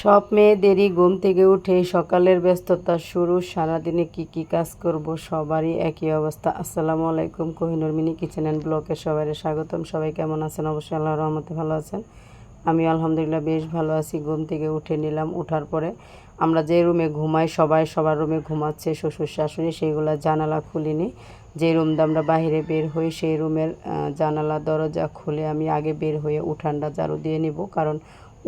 সব মেয়েদেরই ঘুম থেকে উঠেই সকালের ব্যস্ততা শুরু। সারাদিনে কি কি কাজ করব সবারই একই অবস্থা। আসসালামু আলাইকুম, কোহিনুর মিনি কিচেন অ্যান্ড ব্লকে সবাই স্বাগতম। সবাই কেমন আছেন? অবশ্যই আল্লাহর রহমতে ভালো আছেন। আমি আলহামদুলিল্লাহ বেশ ভালো আছি। ঘুম থেকে উঠে নিলাম। উঠার পরে আমরা যে রুমে ঘুমাই সবাই সবার রুমে ঘুমাচ্ছে, শ্বশুর শাশুড়ি, সেইগুলো জানালা খুলিনি। যে রুম দিয়ে আমরা বাহিরে বের হই সেই রুমের জানালা দরজা খুলে আমি আগে বের হয়ে উঠানটা ঝাড়ু দিয়ে নিব, কারণ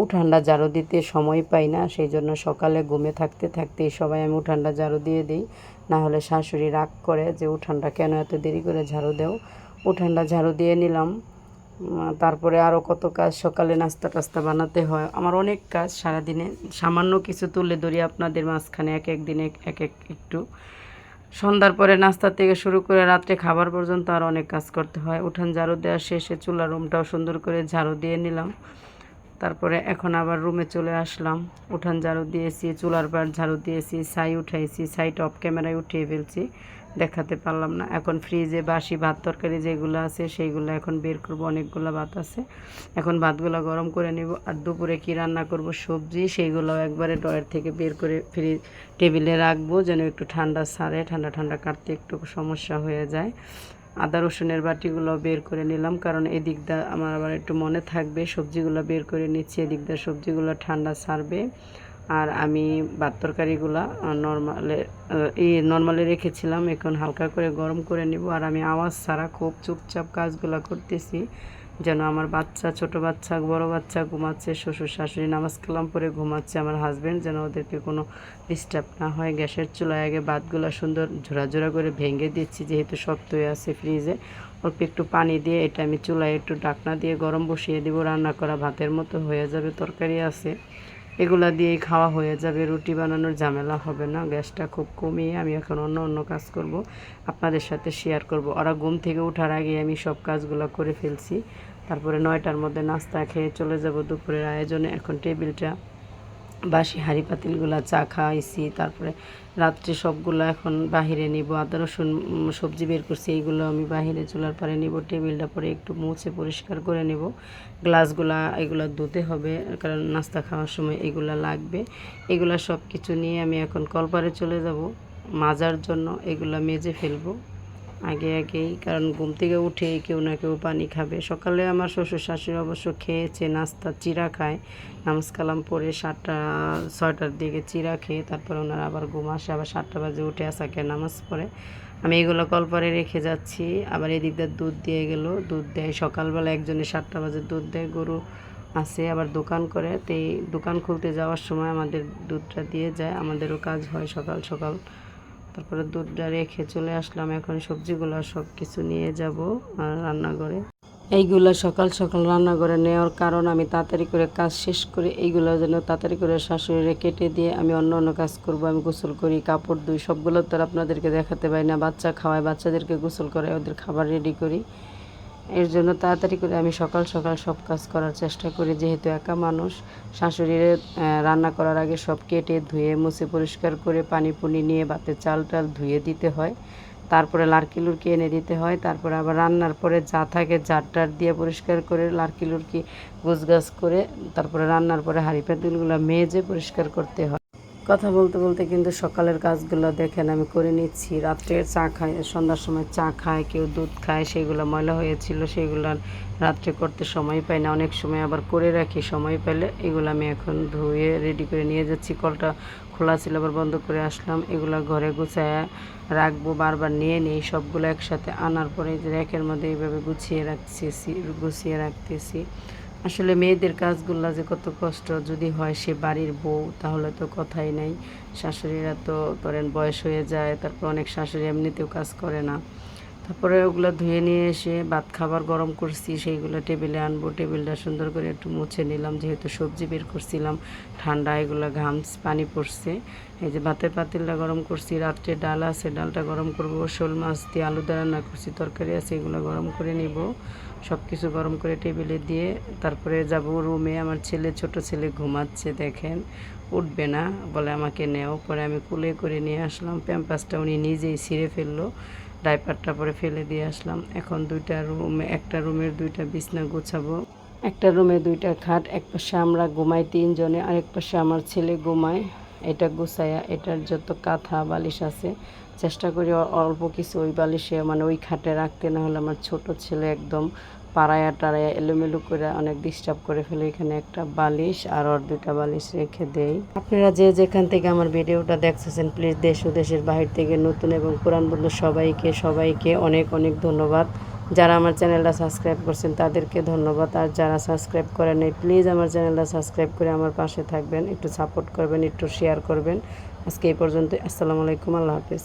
উঠানটা ঝাড়ু দিতে সময় পাই না। সেই জন্য সকালে ঘুমে থাকতে থাকতেই সবাই আমি উঠানটা ঝাড়ু দিয়ে দিই, না হলে শাশুড়ি রাগ করে যে উঠানটা কেন এত দেরি করে ঝাড়ু দেও। উঠানটা ঝাড়ু দিয়ে নিলাম। তারপরে আরও কত কাজ, সকালে নাস্তা টাস্তা বানাতে হয়, আমার অনেক কাজ সারাদিনে। সামান্য কিছু তুলে ধরি আপনাদের মাঝখানে, এক এক দিনে এক এক একটু। সন্ধ্যার পরে নাস্তা থেকে শুরু করে রাত্রে খাবার পর্যন্ত আর অনেক কাজ করতে হয়। উঠান ঝাড়ু দেওয়া শেষে চুলার রুমটাও সুন্দর করে ঝাড়ু দিয়ে নিলাম। তারপরে এখন আবার রুমে চলে আসলাম। উঠান ঝাড়ু দিয়েছি, চুলার পাড় ঝাড়ু দিয়েছি, ছাই উঠাইছি, ছাইটা অফ ক্যামেরায় উঠিয়ে ফেলছি, দেখাতে পারলাম না। এখন ফ্রিজে বাসি ভাত তরকারি যেগুলো আছে সেইগুলো এখন বের করব। অনেকগুলো ভাত আছে, এখন ভাতগুলো গরম করে নিব। আর দুপুরে কি রান্না করব সবজি, সেইগুলো একবারে ড্রয়ার থেকে বের করে টেবিলে রাখবো, যেন একটু ঠান্ডা ছাড়ে। ঠান্ডা ঠান্ডা কাটতে একটু সমস্যা হয়ে যায়। আদা রসুনের বাটিগুলো বের করে নিলাম, কারণ এদিকটা আমার আবার একটু মনে থাকবে। সবজিগুলো বের করে নিচ্ছি, এদিকটা সবজিগুলো ঠান্ডা ছাড়বে। আর আমি ভাত তরকারিগুলো নর্মালে রেখেছিলাম, এখন হালকা করে গরম করে নিব। আর আমি আওয়াজ ছাড়া খুব চুপচাপ কাজগুলো করতেছি, যেন আমার বাচ্চা, ছোট বাচ্চা, বড় বাচ্চা ঘুমাচ্ছে, শ্বশুর শাশুড়ি নামাজ কালাম পরে ঘুমাচ্ছে, আমার হাজব্যান্ড, যেন ওদেরকে কোনো ডিস্টার্ব না হয়। গ্যাসের চুলায় আগে ভাতগুলো সুন্দর ঝোড়া ঝোড়া করে ভেঙে দিচ্ছি, যেহেতু শক্ত হয়ে আছে ফ্রিজে। অল্প একটু পানি দিয়ে এটা আমি চুলায় একটু ঢাকনা দিয়ে গরম বসিয়ে দিব। রান্না করা ভাতের মতো হয়ে যাবে, তরকারি আছে, এগুলা দিয়েই খাওয়া হয়ে যাবে। রুটি বানানোর ঝামেলা হবে না। গ্যাসটা খুব কমিয়ে আমি এখন অন্য কাজ করব, আপনাদের সাথে শেয়ার করব। ওরা ঘুম থেকে ওঠার আগে আমি সব কাজগুলো করে ফেলছি। তারপরে 9টার মধ্যে নাস্তা খেয়ে চলে যাব দুপুরের আয়োজনে। এখন টেবিলটা বাসি হাঁড়ি পাতিলগুলো চা খাইছি, তারপরে রাত্রে সবগুলো এখন বাহিরে নিব। আদা রসুন সবজি বের করছি, এইগুলো আমি বাহিরে চুলার পারে নিব। টেবিলটা পরে একটু মুছে পরিষ্কার করে নেব। গ্লাসগুলা এগুলো ধুতে হবে, কারণ নাস্তা খাওয়ার সময় এগুলো লাগবে। এগুলো সব কিছু নিয়ে আমি এখন কলপারে চলে যাব মাজার জন্য। এগুলো মেজে ফেলবো আগেই, কারণ ঘুম থেকে উঠেই কেউ না কেউ পানি খাবে। সকালে আমার শ্বশুর শাশুড়ি অবশ্য খেয়েছে, নাস্তা চিরা খায়, নামাজ কালাম পরে 6টার দিকে চিরা খেয়ে তারপরে ওনারা আবার ঘুম আসে, আবার 7টা বাজে উঠে আসাকে নামাজ পড়ে। আমি এগুলো কলপারে রেখে যাচ্ছি। আবার এদিক দিয়ে দুধ দিয়ে গেল, দুধ দেয় সকালবেলা, একজনে 7টা বাজে দুধ দেয়, গরু আছে, আবার দোকান করে। তো এই দোকান খুলতে যাওয়ার সময় আমাদের দুধটা দিয়ে যায়, আমাদেরও কাজ হয় সকাল সকাল। তারপরে দুধটা রেখে চলে আসলাম। এখন সবজিগুলো সব কিছু নিয়ে যাব রান্নাঘরে। এইগুলো সকাল সকাল রান্নাঘরে নেওয়ার কারণ আমি তাড়াতাড়ি করে কাজ শেষ করে এইগুলো যেন তাড়াতাড়ি করে শাশুড়িরে কেটে দিয়ে আমি অন্য কাজ করব। আমি গোসল করি, কাপড় ধুই, সবগুলো তো আর আপনাদেরকে দেখাতে পারি না। বাচ্চা খাওয়াই, বাচ্চাদেরকে গোসল করে ওদের খাবার রেডি করি। এর জন্য তাড়াতাড়ি করে আমি সকাল সকাল সব কাজ করার চেষ্টা করি, যেহেতু একা মানুষ। শাশুড়ির রান্না করার আগে সব কেটে ধুয়ে মুছে পরিষ্কার করে পানি পুনি নিয়ে ভাতের চাল টাল ধুয়ে দিতে হয়, তারপরে লাড়কি লুড়কি এনে দিতে হয়। তারপরে আবার রান্নার পরে যা থাকে ঝাড় টাড় দিয়ে পরিষ্কার করে লাড়কি লুড়কি গোছগাছ করে তারপরে রান্নার পরে হাঁড়ি পাতিলগুলো মেজে পরিষ্কার করতে হয়। কথা বলতে বলতে কিন্তু সকালের কাজগুলো দেখেন আমি করে নিচ্ছি। রাত্রে চা খাই, সন্ধ্যার সময় চা খায়, কেউ দুধ খায়, সেগুলো ময়লা হয়েছিল, সেগুলো রাত্রে করতে সময় পাই না। অনেক সময় আবার করে রাখি, সময় পেলে এগুলো আমি এখন ধুয়ে রেডি করে নিয়ে যাচ্ছি। কলটা খোলা ছিল, আবার বন্ধ করে আসলাম। এগুলো ঘরে গুছায় রাখবো, বারবার নিয়ে নিই। সবগুলো একসাথে আনার পরে যে র্যাকের মধ্যে এইভাবে গুছিয়ে রাখতেছি। আসলে মেয়েদের কাজগুলো যে কত কষ্ট, যদি হয় সে বাড়ির বউ তাহলে তো কথাই নাই। শাশুড়িরা তো ধরেন বয়স হয়ে যায়, তারপর অনেক শাশুড়ি এমনিতেও কাজ করে না। তারপরে ওগুলো ধুয়ে নিয়ে এসে ভাত খাবার গরম করছি, সেইগুলো টেবিলে আনবো। টেবিলটা সুন্দর করে একটু মুছে নিলাম, যেহেতু সবজি বের করছিলাম ঠান্ডা, এগুলো ঘাম পানি পড়ছে। এই যে ভাতের পাতিলটা গরম করছি, রাত্রে ডাল আছে, ডালটা গরম করব। শোল মাছ দিয়ে আলু দিয়ে রান্না করছি, তরকারি আছে, এগুলো গরম করে নিব। সব কিছু গরম করে টেবিলে দিয়ে তারপরে যাব রুমে। আমার ছোট ছেলে ঘুমাচ্ছে, দেখেন, উঠবে না, বলে আমাকে নেও। পরে আমি কুলে করে নিয়ে আসলাম। প্যাম্পাসটা উনি নিজেই ছিঁড়ে ফেললো, ডাইপারটা পরে ফেলে দিয়ে আসলাম। এখন একটা রুমের 2টা বিছনা গোছাবো। একটা রুমে 2টা খাট, এক পাশে আমরা ঘুমাই 3 জনে, আরেক পাশে আমার ছেলে ঘুমায়। এটা গুছায়া এটার যত কাঁথা বালিশ আছে চেষ্টা করি অল্প কিছু ওই বালিশে মানে ওই খাটে রাখতে, না হলে আমার ছোট ছেলে একদম পাড়ায়া টাড়ায়া এলোমেলো করে অনেক ডিস্টার্ব করে ফেলে। এখানে একটা বালিশ আর ওর 2টা বালিশ রেখে দেই। আপনারা যে যেখান থেকে আমার ভিডিওটা দেখতেছেন প্লিজ দেশ ও দেশের বাহির থেকে নতুন এবং পুরান বন্ধু সবাইকে অনেক অনেক ধন্যবাদ। যারা আমার চ্যানেলটা সাবস্ক্রাইব করছেন তাদেরকে ধন্যবাদ, আর যারা সাবস্ক্রাইব করেন নাই প্লিজ আমার চ্যানেলটা সাবস্ক্রাইব করে আমার পাশে থাকবেন, একটু সাপোর্ট করবেন, একটু শেয়ার করবেন। আজকে এই পর্যন্ত। আসসালামু আলাইকুম, আল্লাহ হাফেজ।